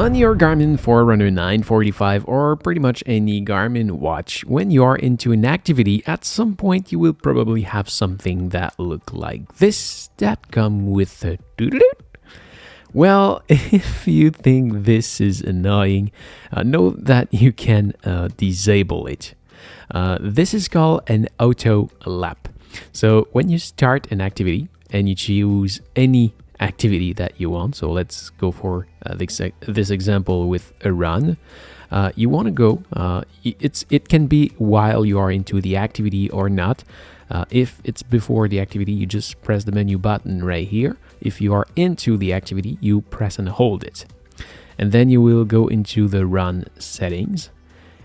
On your Garmin Forerunner 945 or pretty much any Garmin watch, when you are into an activity, at some point you will probably have something that look like this that come with a doo-doo-doo. Well, if you think this is annoying, know that you can disable it. This is called an auto lap. So when you start an activity and you choose any activity that you want, so let's go for this example with a run. You want to go, it can be while you are into the activity or not. If it's before the activity, you just press the menu button right here. If you are into the activity, you press and hold it. And then you will go into the run settings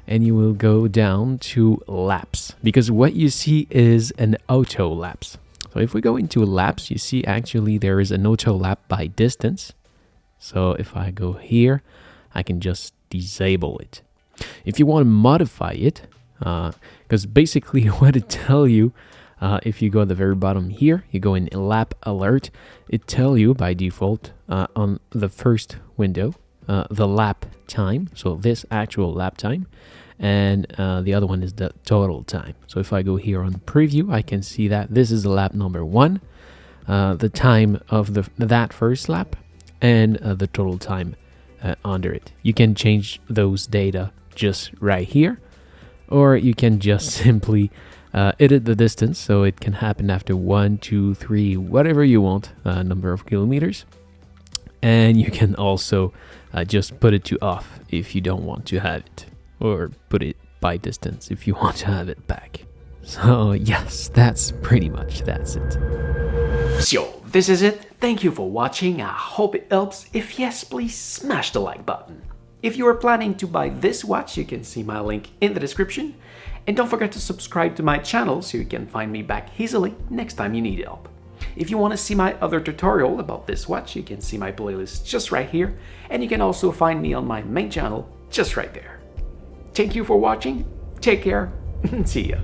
and you will go down to laps, because what you see is an auto laps. So if we go into laps, you see actually there is an auto lap by distance. So if I go here, I can just disable it. If you want to modify it, because basically what it tells you, if you go at the very bottom here, you go in lap alert, it tells you by default on the first window, the lap time, so this actual lap time, and the other one is the total time. So if I go here on preview, I can see that this is the lap number 1, the time of that first lap, and the total time under it. You can change those data just right here, or you can just simply edit the distance, so it can happen after 1, 2, 3, whatever you want, number of kilometers. And you can also just put it to off if you don't want to have it, or put it by distance if you want to have it back. So yes, that's it. So this is it. Thank you for watching. I hope it helps. If yes, please smash the like button. If you are planning to buy this watch, you can see my link in the description. And don't forget to subscribe to my channel so you can find me back easily next time you need help. If you want to see my other tutorial about this watch, you can see my playlist just right here. And you can also find me on my main channel just right there. Thank you for watching. Take care and see ya.